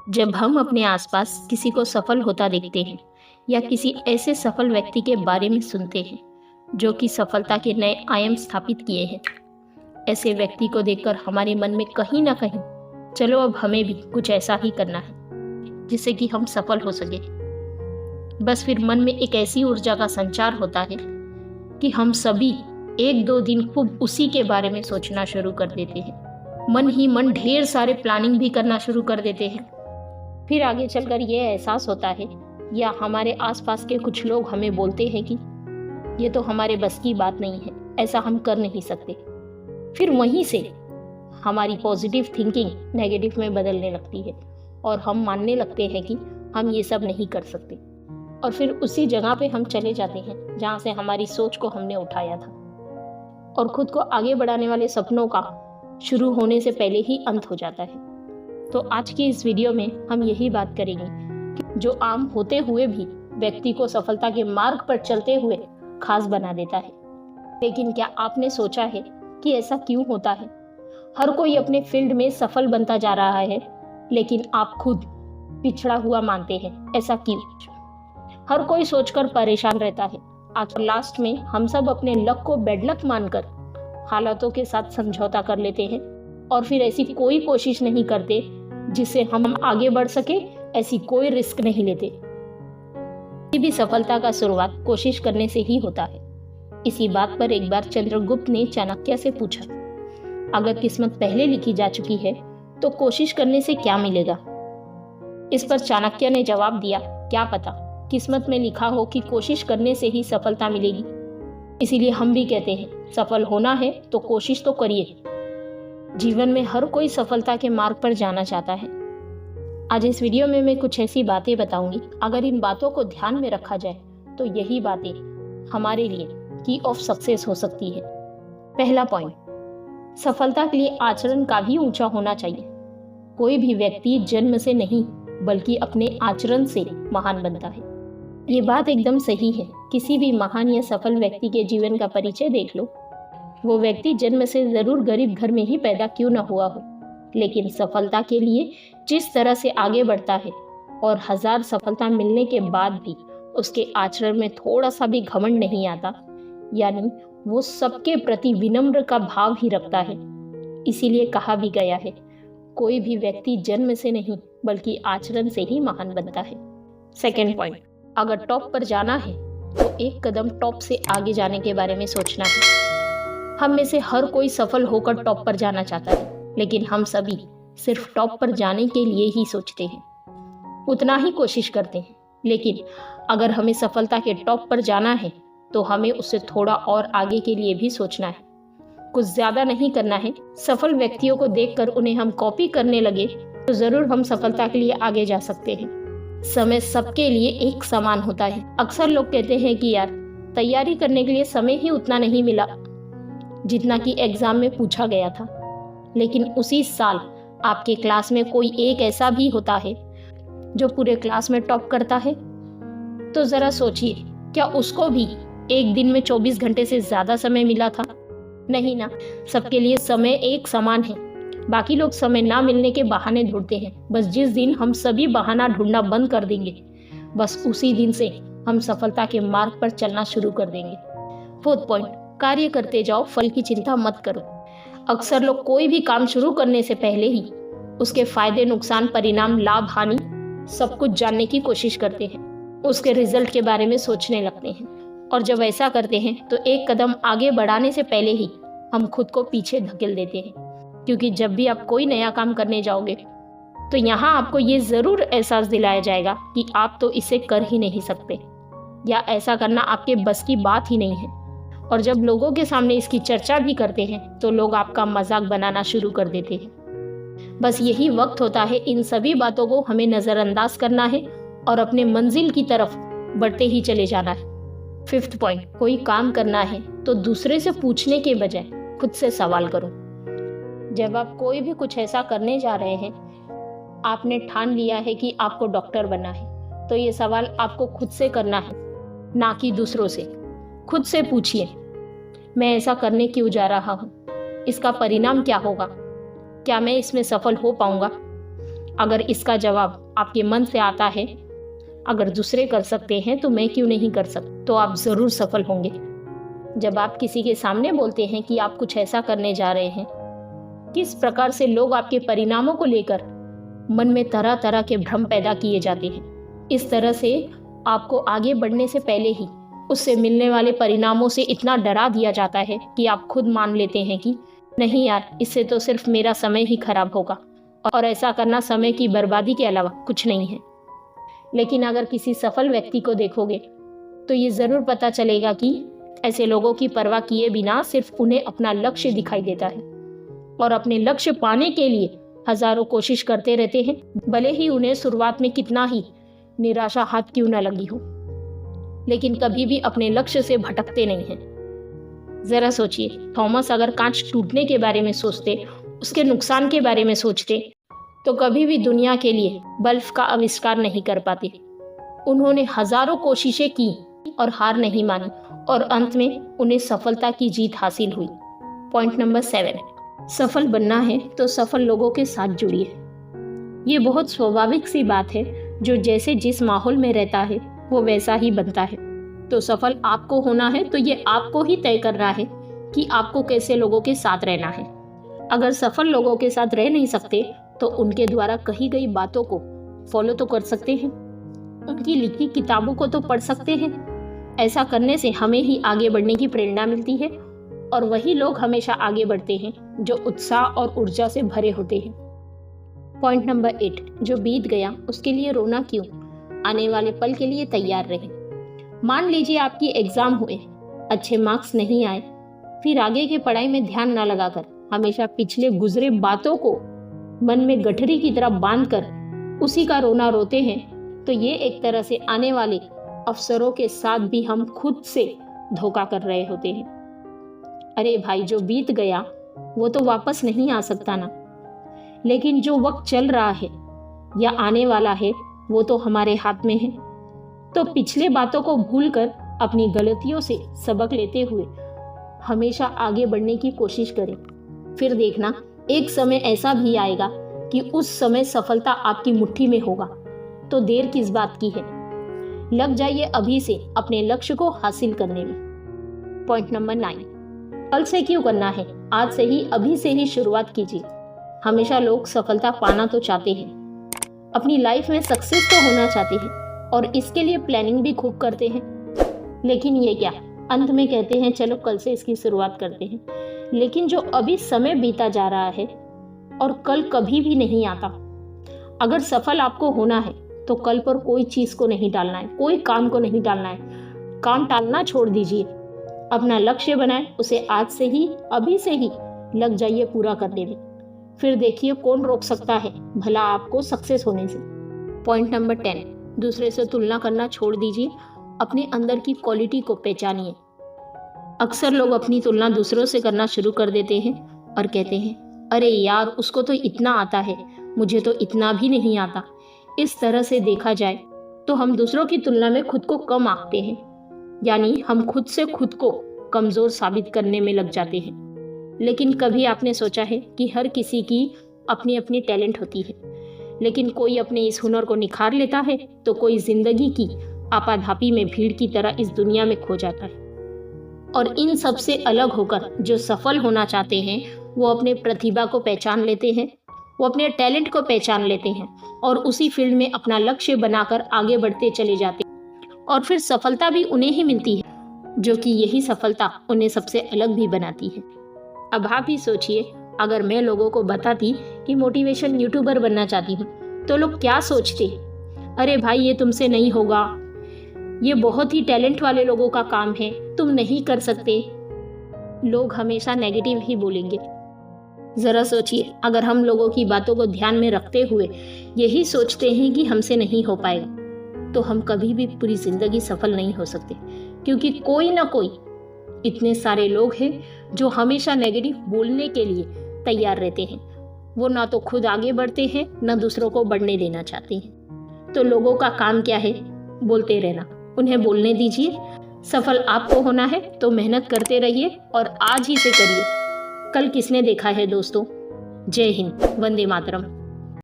जब हम अपने आसपास किसी को सफल होता देखते हैं या किसी ऐसे सफल व्यक्ति के बारे में सुनते हैं जो कि सफलता के नए आयाम स्थापित किए हैं, ऐसे व्यक्ति को देखकर हमारे मन में कहीं ना कहीं चलो अब हमें भी कुछ ऐसा ही करना है जिससे कि हम सफल हो सके। बस फिर मन में एक ऐसी ऊर्जा का संचार होता है कि हम सभी एक दो दिन खूब उसी के बारे में सोचना शुरू कर देते हैं। मन ही मन ढेर सारे प्लानिंग भी करना शुरू कर देते हैं। फिर आगे चलकर यह एहसास होता है या हमारे आसपास के कुछ लोग हमें बोलते हैं कि ये तो हमारे बस की बात नहीं है, ऐसा हम कर नहीं सकते। फिर वहीं से हमारी पॉजिटिव थिंकिंग नेगेटिव में बदलने लगती है और हम मानने लगते हैं कि हम ये सब नहीं कर सकते, और फिर उसी जगह पे हम चले जाते हैं जहाँ से हमारी सोच को हमने उठाया था, और खुद को आगे बढ़ाने वाले सपनों का शुरू होने से पहले ही अंत हो जाता है। तो आज की इस वीडियो में हम यही बात करेंगे कि जो आम होते हुए भी व्यक्ति को सफलता के मार्ग पर चलते हुए खास बना देता है। लेकिन क्या आपने सोचा है कि ऐसा क्यों होता है? हर कोई अपने फील्ड में सफल बनता जा रहा है, लेकिन आप खुद पिछड़ा हुआ मानते हैं, ऐसा क्यों? हर कोई सोचकर परेशान रहता है। आखिर लास्ट में हम सब अपने लक को बैड लक मानकर हालातों के साथ समझौता कर लेते हैं और फिर ऐसी कोई कोशिश नहीं करते जिससे हम आगे बढ़ सके, ऐसी कोई रिस्क नहीं लेते। किसी भी सफलता का शुरुआत कोशिश करने से ही होता है। इसी बात पर एक बार चंद्रगुप्त ने चाणक्य से पूछा, अगर किस्मत पहले लिखी जा चुकी है तो कोशिश करने से क्या मिलेगा? इस पर चाणक्य ने जवाब दिया, क्या पता किस्मत में लिखा हो कि कोशिश करने से ही सफलता मिलेगी। इसीलिए हम भी कहते हैं, सफल होना है तो कोशिश तो करिए। जीवन में हर कोई सफलता के मार्ग पर जाना चाहता है। आज इस वीडियो में मैं कुछ ऐसी बातें बताऊंगी, अगर इन बातों को ध्यान में रखा जाए तो यही बातें हमारे लिए की ऑफ सक्सेस हो सकती है। पहला पॉइंट, सफलता के लिए आचरण का भी ऊंचा होना चाहिए। कोई भी व्यक्ति जन्म से नहीं बल्कि अपने आचरण से महान बनता है। ये बात एकदम सही है। किसी भी महान या सफल व्यक्ति के जीवन का परिचय देख लो। वो व्यक्ति जन्म से जरूर गरीब घर में ही पैदा क्यों न हुआ हो, लेकिन सफलता के लिए जिस तरह से आगे बढ़ता है और 1000 सफलता मिलने के बाद भी उसके आचरण में थोड़ा सा भी घमंड नहीं आता, यानी वो सबके प्रति विनम्र का भाव ही रखता है। इसीलिए कहा भी गया है, कोई भी व्यक्ति जन्म से नहीं बल्कि आचरण से ही महान बनता है। सेकेंड पॉइंट, अगर टॉप पर जाना है तो एक कदम टॉप से आगे जाने के बारे में सोचना है। हम में से हर कोई सफल होकर टॉप पर जाना चाहता है, लेकिन हम सभी सिर्फ टॉप पर जाने के लिए ही सोचते हैं, उतना ही कोशिश करते हैं। लेकिन अगर हमें सफलता के टॉप पर जाना है तो हमें उससे थोड़ा और आगे के लिए भी सोचना है। कुछ ज्यादा नहीं करना है। सफल व्यक्तियों को देखकर उन्हें हम कॉपी करने लगे तो जरूर हम सफलता के लिए आगे जा सकते हैं। समय सबके लिए एक समान होता है। अक्सर लोग कहते हैं कि यार, तैयारी करने के लिए समय ही उतना नहीं मिला जितना कि एग्जाम में पूछा गया था। लेकिन उसी साल आपके क्लास में कोई एक ऐसा भी होता है जो पूरे क्लास में टॉप करता है, तो जरा सोचिए, क्या उसको भी एक दिन में 24 घंटे से ज्यादा समय मिला था? नहीं ना। सबके लिए समय एक समान है। बाकी लोग समय ना मिलने के बहाने ढूंढते हैं। बस जिस दिन हम सभी बहाना ढूंढना बंद कर देंगे, बस उसी दिन से हम सफलता के मार्ग पर चलना शुरू कर देंगे। फोर्थ पॉइंट, कार्य करते जाओ, फल की चिंता मत करो। अक्सर लोग कोई भी काम शुरू करने से पहले ही उसके फायदे, नुकसान, परिणाम, लाभ, हानि सब कुछ जानने की कोशिश करते हैं। उसके रिजल्ट के बारे में सोचने लगते हैं, और जब ऐसा करते हैं तो एक कदम आगे बढ़ाने से पहले ही हम खुद को पीछे धकेल देते हैं। क्योंकि जब भी आप कोई नया काम करने जाओगे तो यहाँ आपको ये ज़रूर एहसास दिलाया जाएगा कि आप तो इसे कर ही नहीं सकते, या ऐसा करना आपके बस की बात ही नहीं है। और जब लोगों के सामने इसकी चर्चा भी करते हैं तो लोग आपका मजाक बनाना शुरू कर देते हैं। बस यही वक्त होता है इन सभी बातों को हमें नज़रअंदाज करना है और अपने मंजिल की तरफ बढ़ते ही चले जाना है। फिफ्थ पॉइंट, कोई काम करना है तो दूसरे से पूछने के बजाय खुद से सवाल करो। जब आप कोई भी कुछ ऐसा करने जा रहे हैं, आपने ठान लिया है कि आपको डॉक्टर बनना है, तो ये सवाल आपको खुद से करना है, ना कि दूसरों से। खुद से पूछिए, मैं ऐसा करने क्यों जा रहा हूँ? इसका परिणाम क्या होगा? क्या मैं इसमें सफल हो पाऊंगा? अगर इसका जवाब आपके मन से आता है, अगर दूसरे कर सकते हैं तो मैं क्यों नहीं कर सकता, तो आप ज़रूर सफल होंगे। जब आप किसी के सामने बोलते हैं कि आप कुछ ऐसा करने जा रहे हैं, किस प्रकार से लोग आपके परिणामों को लेकर मन में तरह तरह के भ्रम पैदा किए जाते हैं। इस तरह से आपको आगे बढ़ने से पहले ही उससे मिलने वाले परिणामों से इतना डरा दिया जाता है कि आप खुद मान लेते हैं कि नहीं यार, इससे तो सिर्फ मेरा समय ही खराब होगा और ऐसा करना समय की बर्बादी के अलावा कुछ नहीं है। लेकिन अगर किसी सफल व्यक्ति को देखोगे तो ये ज़रूर पता चलेगा कि ऐसे लोगों की परवाह किए बिना सिर्फ उन्हें अपना लक्ष्य दिखाई देता है और अपने लक्ष्य पाने के लिए हजारों कोशिश करते रहते हैं, भले ही उन्हें शुरुआत में कितना ही निराशा हाथ क्यों न लगी हो, लेकिन कभी भी अपने लक्ष्य से भटकते नहीं हैं। जरा सोचिए, थॉमस अगर कांच टूटने के बारे में सोचते, उसके नुकसान के बारे में सोचते, तो कभी भी दुनिया के लिए बल्ब का आविष्कार नहीं कर पाते। उन्होंने हजारों कोशिशें की और हार नहीं मानी और अंत में उन्हें सफलता की जीत हासिल हुई। पॉइंट नंबर 7, सफल बनना है तो सफल लोगों के साथ जुड़िए। ये बहुत स्वाभाविक सी बात है, जो जैसे जिस माहौल में रहता है वो वैसा ही बनता है। तो सफल आपको होना है तो ये आपको ही तय करना है कि आपको कैसे लोगों के साथ रहना है। अगर सफल लोगों के साथ रह नहीं सकते तो उनके द्वारा कही गई बातों को फॉलो तो कर सकते हैं, उनकी लिखी किताबों को तो पढ़ सकते हैं। ऐसा करने से हमें ही आगे बढ़ने की प्रेरणा मिलती है और वही लोग हमेशा आगे बढ़ते हैं जो उत्साह और ऊर्जा से भरे होते हैं। पॉइंट नंबर 8, जो बीत गया उसके लिए रोना क्यों, आने वाले पल के लिए तैयार रहें। मान लीजिए आपकी एग्जाम हुए, अच्छे मार्क्स नहीं आए, फिर आगे की पढ़ाई में ध्यान न लगाकर हमेशा पिछले गुजरे बातों को मन में गठरी की तरह बांधकर उसी का रोना रोते हैं, तो ये एक तरह से आने वाले अवसरों के साथ भी हम खुद से धोखा कर रहे होते हैं। अरे भाई, जो बीत गया वो तो वापस नहीं आ सकता ना, लेकिन जो वक्त चल रहा है या आने वाला है वो तो हमारे हाथ में है। तो पिछले बातों को भूलकर अपनी गलतियों से सबक लेते हुए हमेशा आगे बढ़ने की कोशिश करें। फिर देखना, एक समय ऐसा भी आएगा कि उस समय सफलता आपकी मुट्ठी में होगा। तो देर किस बात की है, लग जाइए अभी से अपने लक्ष्य को हासिल करने में। पॉइंट नंबर 9, कल से क्यों करना है, आज से ही, अभी से ही शुरुआत कीजिए। हमेशा लोग सफलता पाना तो चाहते हैं, अपनी लाइफ में सक्सेस तो होना चाहते हैं और इसके लिए प्लानिंग भी खूब करते हैं, लेकिन ये क्या, अंत में कहते हैं चलो कल से इसकी शुरुआत करते हैं। लेकिन जो अभी समय बीता जा रहा है और कल कभी भी नहीं आता। अगर सफल आपको होना है तो कल पर कोई चीज को नहीं डालना है, कोई काम को नहीं डालना है, काम टालना छोड़ दीजिए। अपना लक्ष्य बनाएं, उसे आज से ही, अभी से ही लग जाइए पूरा करने में। फिर देखिए कौन रोक सकता है भला आपको सक्सेस होने से। पॉइंट नंबर 10, दूसरे से तुलना करना छोड़ दीजिए, अपने अंदर की क्वालिटी को पहचानिए। अक्सर लोग अपनी तुलना दूसरों से करना शुरू कर देते हैं और कहते हैं अरे यार, उसको तो इतना आता है, मुझे तो इतना भी नहीं आता। इस तरह से देखा जाए तो हम दूसरों की तुलना में खुद को कम आंकते हैं, यानी हम खुद से खुद को कमजोर साबित करने में लग जाते हैं। लेकिन कभी आपने सोचा है कि हर किसी की अपनी अपनी टैलेंट होती है, लेकिन कोई अपने इस हुनर को निखार लेता है तो कोई जिंदगी की आपाधापी में भीड़ की तरह इस दुनिया में खो जाता है। और इन सब से अलग होकर जो सफल होना चाहते हैं वो अपने प्रतिभा को पहचान लेते हैं, वो अपने टैलेंट को पहचान लेते हैं और उसी फील्ड में अपना लक्ष्य बनाकर आगे बढ़ते चले जाते हैं और फिर सफलता भी उन्हें ही मिलती है, जो कि यही सफलता उन्हें सबसे अलग भी बनाती है। अब आप ही सोचिए, अगर मैं लोगों को बताती कि मोटिवेशन यूट्यूबर बनना चाहती हूँ तो लोग क्या सोचते, अरे भाई ये तुमसे नहीं होगा, ये बहुत ही टैलेंट वाले लोगों का काम है, तुम नहीं कर सकते। लोग हमेशा नेगेटिव ही बोलेंगे। जरा सोचिए, अगर हम लोगों की बातों को ध्यान में रखते हुए यही सोचते हैं कि हमसे नहीं हो पाएगा, तो हम कभी भी पूरी जिंदगी सफल नहीं हो सकते, क्योंकि कोई ना कोई इतने सारे लोग हैं जो हमेशा नेगेटिव बोलने के लिए तैयार रहते हैं। वो ना तो खुद आगे बढ़ते हैं, ना दूसरों को बढ़ने देना चाहते हैं। तो लोगों का काम क्या है, बोलते रहना, उन्हें बोलने दीजिए। सफल आपको होना है तो मेहनत करते रहिए और आज ही से करिए। कल किसने देखा है दोस्तों। जय हिंद, वंदे मातरम।